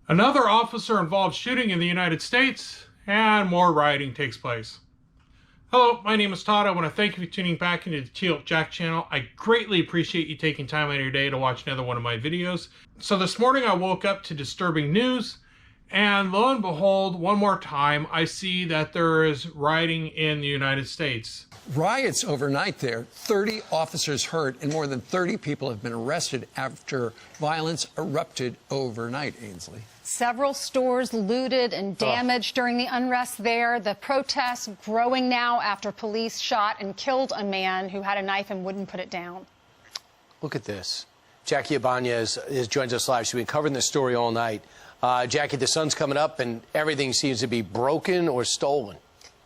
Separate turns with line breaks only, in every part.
Another officer-involved shooting in the United States, and more rioting takes place. Hello, my name is Todd. I want to thank you for tuning back into the Teal Jack channel. I greatly appreciate you taking time out of your day to watch another one of my videos. So this morning I woke up to disturbing news, and lo and behold, one more time, I see that there is rioting in the United States.
Riots overnight there, 30 officers hurt and more than 30 people have been arrested after violence erupted overnight, Ainsley.
Several stores looted and damaged during the unrest there. The protests growing now after police shot and killed a man who had a knife and wouldn't put it down.
Look at this. Jackie Ibanez joins us live. She's been covering this story all night. Jackie, the sun's coming up and everything seems to be broken or stolen.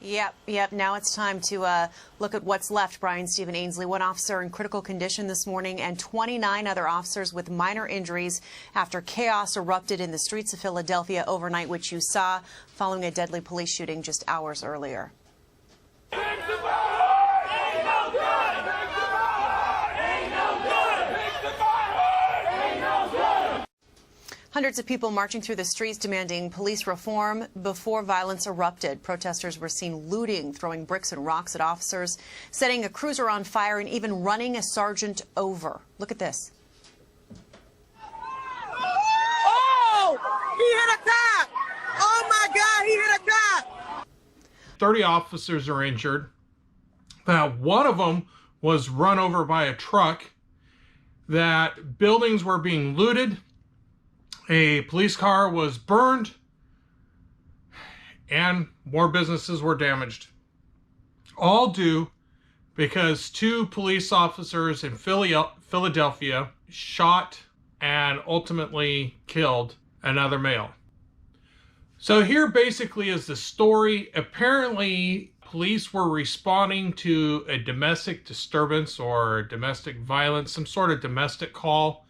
Yep. Now it's time to look at what's left, Brian. Stephen Ainsley, one officer in critical condition this morning and 29 other officers with minor injuries after chaos erupted in the streets of Philadelphia overnight, which you saw following a deadly police shooting just hours earlier. Hundreds of people marching through the streets demanding police reform before violence erupted. Protesters were seen looting, throwing bricks and rocks at officers, setting a cruiser on fire, and even running a sergeant over. Look at this.
Oh! He hit a cop! Oh my God, he hit a cop!
30 officers are injured. Now, one of them was run over by a truck. That buildings were being looted. A police car was burned, and more businesses were damaged. All due because two police officers in Philadelphia shot and ultimately killed another male. So here basically is the story. Apparently, police were responding to a domestic disturbance or domestic violence, some sort of domestic call.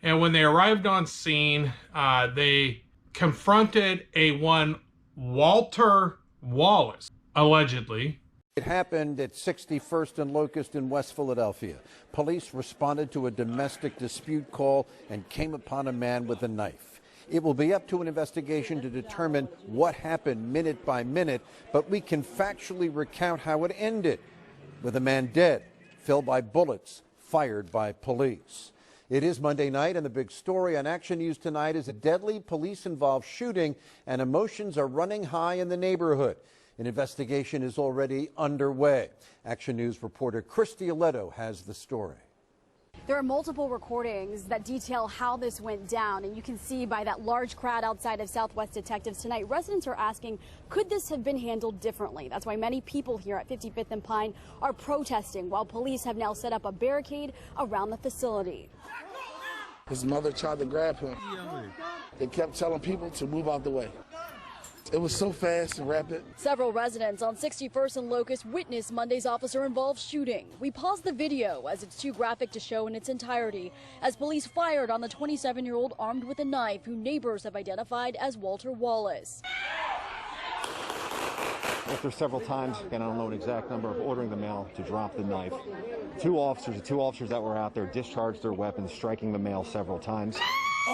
And when they arrived on scene, they confronted a one Walter Wallace, allegedly.
It happened at 61st and Locust in West Philadelphia. Police responded to a domestic dispute call and came upon a man with a knife. It will be up to an investigation to determine what happened minute by minute, but we can factually recount how it ended, with a man dead, filled by bullets fired by police. It is Monday night, and the big story on Action News tonight is a deadly police-involved shooting, and emotions are running high in the neighborhood. An investigation is already underway. Action News reporter Christy Aletto has the story.
There are multiple recordings that detail how this went down, and you can see by that large crowd outside of Southwest Detectives tonight, residents are asking, could this have been handled differently? That's why many people here at 55th and Pine are protesting, while police have now set up a barricade around the facility.
His mother tried to grab him. They kept telling people to move out the way. It was so fast and rapid.
Several residents on 61st and Locust witnessed Monday's officer-involved shooting. We paused the video as it's too graphic to show in its entirety as police fired on the 27-year-old armed with a knife who neighbors have identified as Walter Wallace.
After several times, and I don't know an exact number, of ordering the male to drop the knife, the two officers that were out there discharged their weapons, striking the male several times.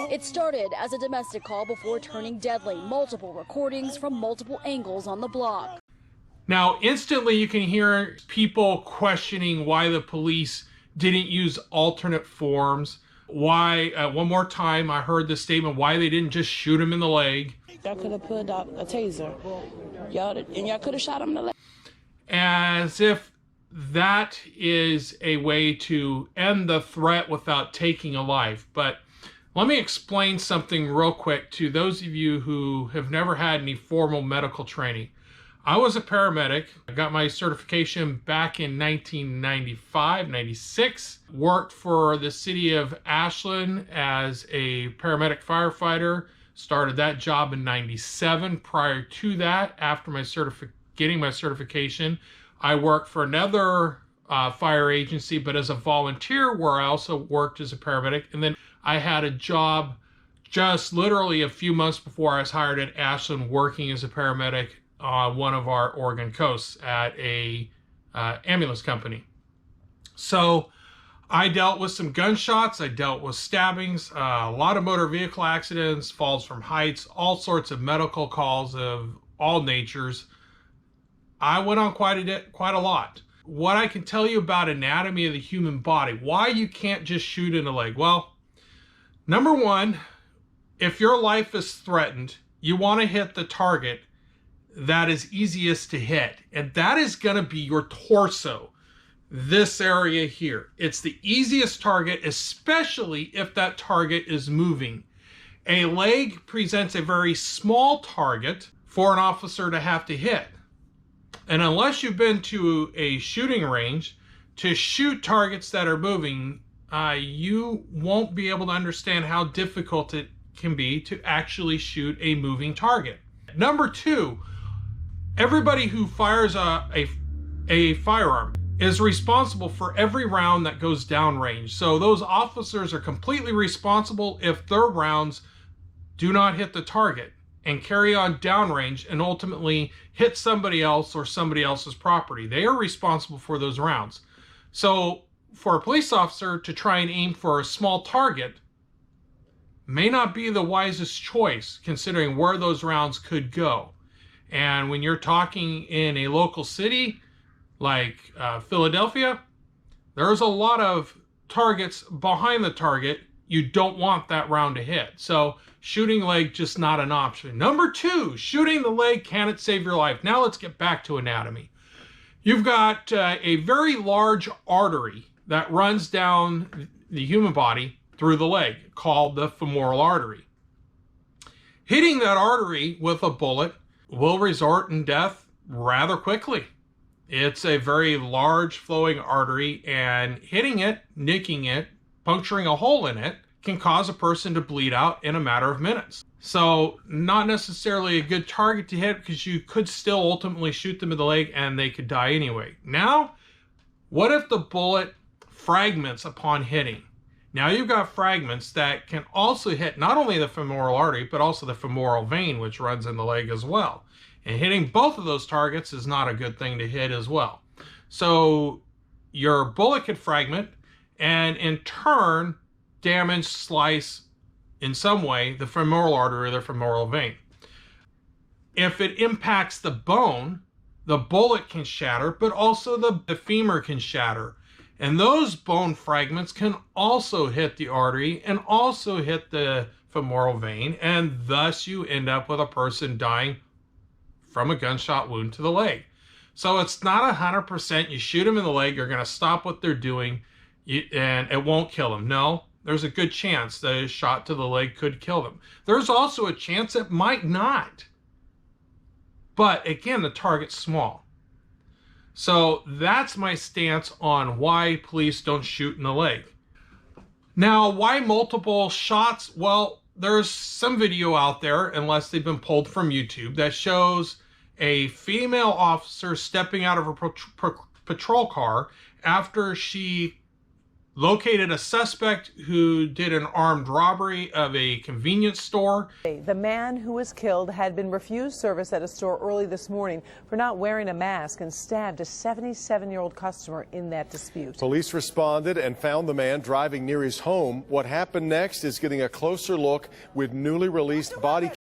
It started as a domestic call before turning deadly. Multiple recordings from multiple angles on the block.
Now, instantly you can hear people questioning why the police didn't use alternate forms. Why, one more time, I heard the statement, why they didn't just shoot him in the leg.
Y'all could have pulled out a taser. Y'all could have shot him in the leg.
As if that is a way to end the threat without taking a life. But let me explain something real quick to those of you who have never had any formal medical training. I was a paramedic. I got my certification back in 1995, 96. Worked for the city of Ashland as a paramedic firefighter. Started that job in 97. Prior to that, after my getting my certification, I worked for another fire agency, but as a volunteer, where I also worked as a paramedic. And then I had a job just literally a few months before I was hired at Ashland, working as a paramedic on one of our Oregon coasts at a ambulance company. So I dealt with some gunshots, I dealt with stabbings, a lot of motor vehicle accidents, falls from heights, all sorts of medical calls of all natures. I went on quite a lot. What I can tell you about anatomy of the human body, why you can't just shoot in the leg. Well, number one, if your life is threatened, you want to hit the target that is easiest to hit, and that is going to be your torso, this area here. It's the easiest target, especially if that target is moving. A leg presents a very small target for an officer to have to hit, and unless you've been to a shooting range to shoot targets that are moving, you won't be able to understand how difficult it can be to actually shoot a moving target. Number two, everybody who fires a firearm is responsible for every round that goes downrange. So those officers are completely responsible if their rounds do not hit the target and carry on downrange and ultimately hit somebody else or somebody else's property. They are responsible for those rounds. So for a police officer to try and aim for a small target may not be the wisest choice, considering where those rounds could go. And when you're talking in a local city like Philadelphia, there's a lot of targets behind the target. You don't want that round to hit. So shooting leg, just not an option. Number two, shooting the leg, can it save your life? Now let's get back to anatomy. You've got a very large artery that runs down the human body through the leg, called the femoral artery. Hitting that artery with a bullet will result in death rather quickly. It's a very large flowing artery, and hitting it, nicking it, puncturing a hole in it can cause a person to bleed out in a matter of minutes. So not necessarily a good target to hit, because you could still ultimately shoot them in the leg and they could die anyway. Now, what if the bullet fragments upon hitting? Now you've got fragments that can also hit not only the femoral artery, but also the femoral vein, which runs in the leg as well. And hitting both of those targets is not a good thing to hit as well. So your bullet could fragment and in turn damage, slice in some way the femoral artery or the femoral vein. If it impacts the bone, the bullet can shatter, but also the femur can shatter. And those bone fragments can also hit the artery and also hit the femoral vein, and thus you end up with a person dying from a gunshot wound to the leg. So it's not 100% you shoot them in the leg, you're going to stop what they're doing, and it won't kill them. No, there's a good chance that a shot to the leg could kill them. There's also a chance it might not. But again, the target's small. So that's my stance on why police don't shoot in the leg. Now, why multiple shots? Well, there's some video out there, unless they've been pulled from YouTube, that shows a female officer stepping out of her patrol car after she located a suspect who did an armed robbery of a convenience store.
The man who was killed had been refused service at a store early this morning for not wearing a mask and stabbed a 77-year-old customer in that dispute.
Police responded and found the man driving near his home. What happened next is getting a closer look with newly released body.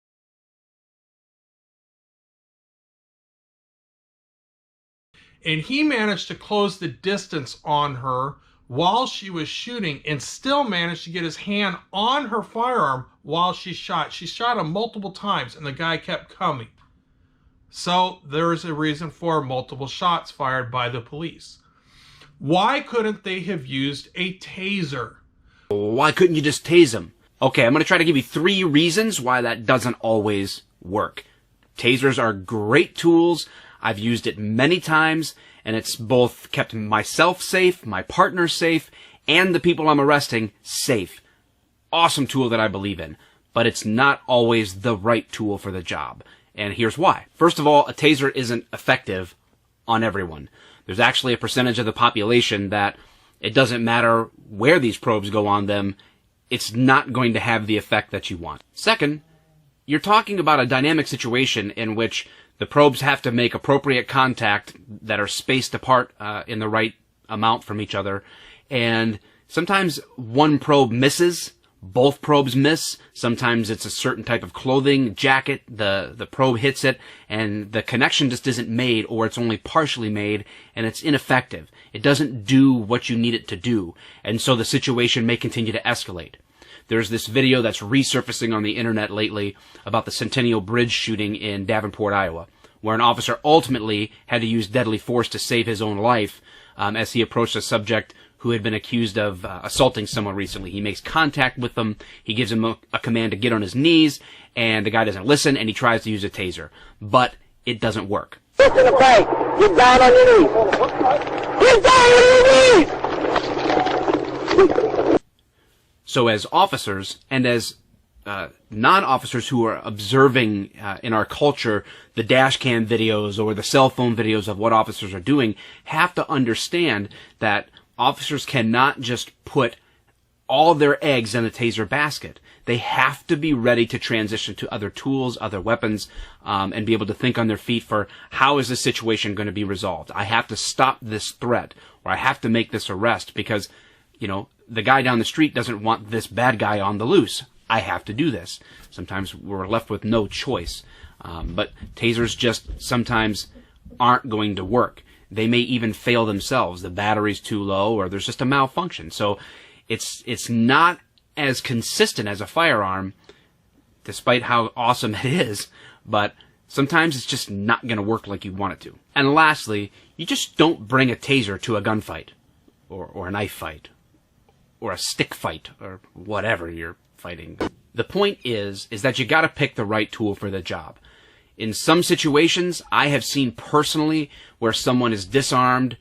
And he managed to close the distance on her while she was shooting and still managed to get his hand on her firearm while she shot. She shot him multiple times and the guy kept coming. So there is a reason for multiple shots fired by the police. Why couldn't they have used a taser?
Why couldn't you just tase him? Okay, I'm going to try to give you 3 reasons why that doesn't always work. Tasers are great tools. I've used it many times, and it's both kept myself safe, my partner safe, and the people I'm arresting safe. Awesome tool that I believe in, but it's not always the right tool for the job. And here's why. First of all, a taser isn't effective on everyone. There's actually a percentage of the population that it doesn't matter where these probes go on them, it's not going to have the effect that you want. Second, you're talking about a dynamic situation in which the probes have to make appropriate contact that are spaced apart in the right amount from each other. And sometimes one probe misses, both probes miss. Sometimes it's a certain type of clothing, jacket, the probe hits it, and the connection just isn't made, or it's only partially made, and it's ineffective. It doesn't do what you need it to do, and so the situation may continue to escalate. There's this video that's resurfacing on the internet lately about the Centennial Bridge shooting in Davenport, Iowa, where an officer ultimately had to use deadly force to save his own life as he approached a subject who had been accused of assaulting someone recently. He makes contact with them, he gives him a command to get on his knees, and the guy doesn't listen, and he tries to use a taser. But it doesn't work.
Get in the fight. Get down on your knees. Get down on your knees.
So as officers, and as non-officers who are observing in our culture the dash cam videos or the cell phone videos of what officers are doing, have to understand that officers cannot just put all their eggs in a taser basket. They have to be ready to transition to other tools, other weapons, and be able to think on their feet for how is this situation going to be resolved. I have to stop this threat, or I have to make this arrest because, you know, the guy down the street doesn't want this bad guy on the loose. I have to do this. Sometimes we're left with no choice. But tasers just sometimes aren't going to work. They may even fail themselves. The battery's too low, or there's just a malfunction. So it's not as consistent as a firearm, despite how awesome it is, but sometimes it's just not going to work like you want it to. And lastly, you just don't bring a taser to a gunfight, or a knife fight, or a stick fight, or whatever you're fighting. The point is that you got to pick the right tool for the job. In some situations, I have seen personally where someone is disarmed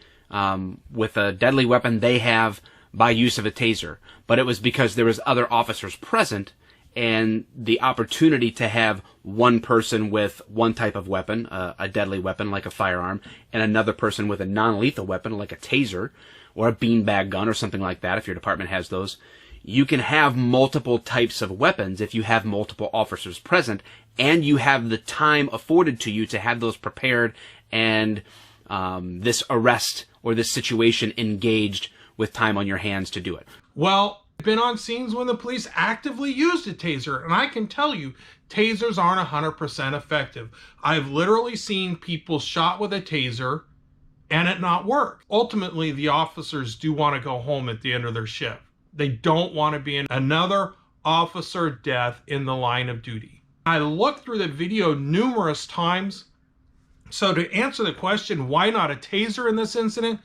with a deadly weapon they have by use of a taser, but it was because there was other officers present, and the opportunity to have one person with one type of weapon, a deadly weapon like a firearm, and another person with a non-lethal weapon like a taser or a beanbag gun or something like that, if your department has those. You can have multiple types of weapons if you have multiple officers present, and you have the time afforded to you to have those prepared and this arrest or this situation engaged with time on your hands to do it.
Well, I've been on scenes when the police actively used a taser, and I can tell you, tasers aren't 100% effective. I've literally seen people shot with a taser and it not work. Ultimately, the officers do want to go home at the end of their shift. They don't want to be in another officer death in the line of duty. I looked through the video numerous times. So to answer the question, why not a taser in this incident?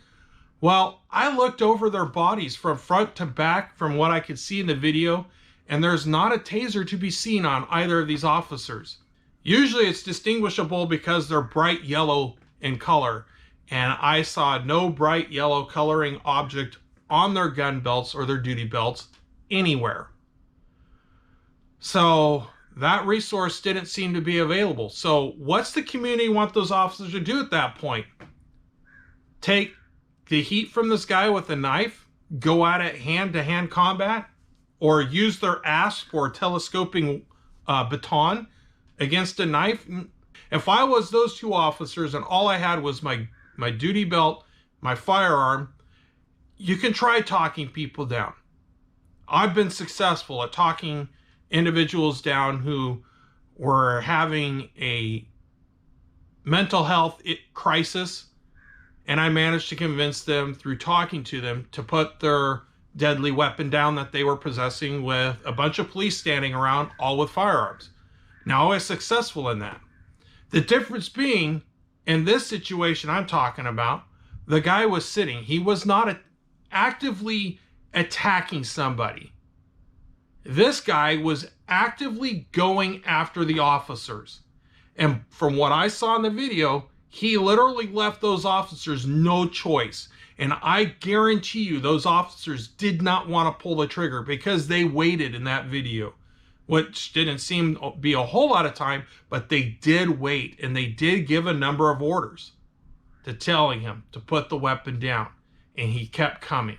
Well, I looked over their bodies from front to back from what I could see in the video, and there's not a taser to be seen on either of these officers. Usually it's distinguishable because they're bright yellow in color, and I saw no bright yellow coloring object on their gun belts or their duty belts anywhere. So that resource didn't seem to be available. So what's the community want those officers to do at that point? Take the heat from this guy with a knife, go at it hand-to-hand combat, or use their asp or telescoping baton against a knife? If I was those two officers and all I had was my duty belt, my firearm, you can try talking people down. I've been successful at talking individuals down who were having a mental health crisis, and I managed to convince them through talking to them to put their deadly weapon down that they were possessing with a bunch of police standing around, all with firearms. Now, I was successful in that. The difference being, in this situation I'm talking about, the guy was sitting. He was not actively attacking somebody. This guy was actively going after the officers. And from what I saw in the video, He literally left those officers no choice. And I guarantee you those officers did not want to pull the trigger because they waited in that video, which didn't seem to be a whole lot of time, but they did wait, and they did give a number of orders to telling him to put the weapon down, and he kept coming.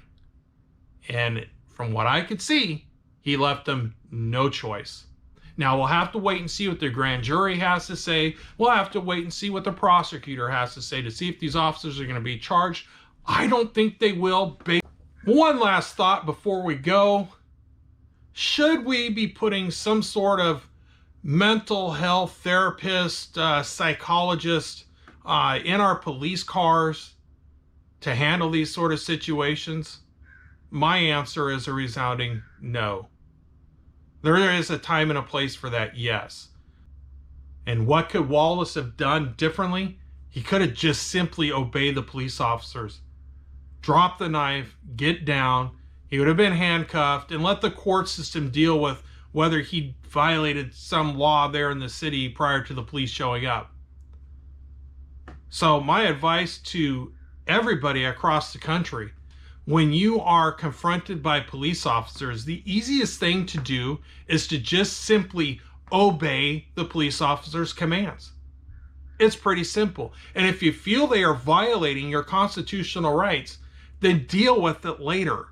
And from what I could see, he left them no choice. Now, we'll have to wait and see what the grand jury has to say. We'll have to wait and see what the prosecutor has to say to see if these officers are going to be charged. I don't think they will. One last thought before we go. Should we be putting some sort of mental health therapist, psychologist in our police cars to handle these sort of situations? My answer is a resounding no. There is a time and a place for that, yes. And what could Wallace have done differently? He could have just simply obeyed the police officers. Drop the knife, get down. He would have been handcuffed and let the court system deal with whether he violated some law there in the city prior to the police showing up. So my advice to everybody across the country, when you are confronted by police officers, the easiest thing to do is to just simply obey the police officer's commands. It's pretty simple. And if you feel they are violating your constitutional rights, then deal with it later.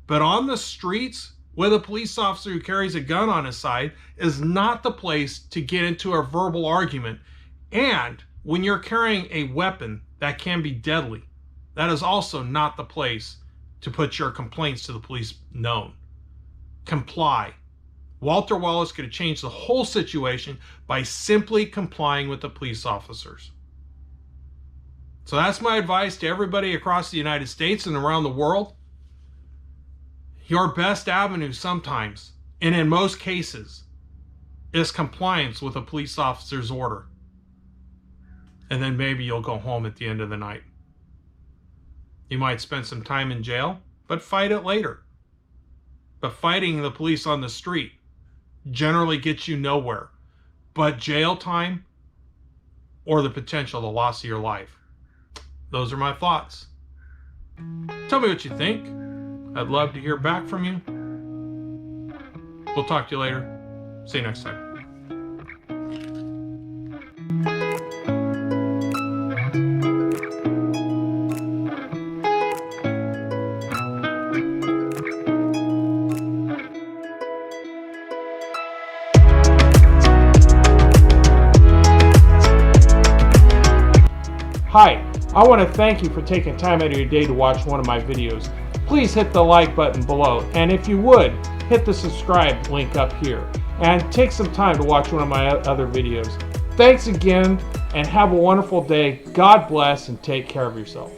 But on the streets, with a police officer who carries a gun on his side, is not the place to get into a verbal argument. And when you're carrying a weapon that can be deadly, that is also not the place to put your complaints to the police known. Comply. Walter Wallace could have changed the whole situation by simply complying with the police officers. So that's my advice to everybody across the United States and around the world. Your best avenue sometimes, and in most cases, is compliance with a police officer's order. And then maybe you'll go home at the end of the night. You might spend some time in jail, but fight it later. But fighting the police on the street generally gets you nowhere but jail time or the potential, the loss of your life. Those are my thoughts. Tell me what you think. I'd love to hear back from you. We'll talk to you later. See you next time. Hi, I want to thank you for taking time out of your day to watch one of my videos. Please hit the like button below, and if you would, hit the subscribe link up here, and take some time to watch one of my other videos. Thanks again, and have a wonderful day. God bless, and take care of yourself.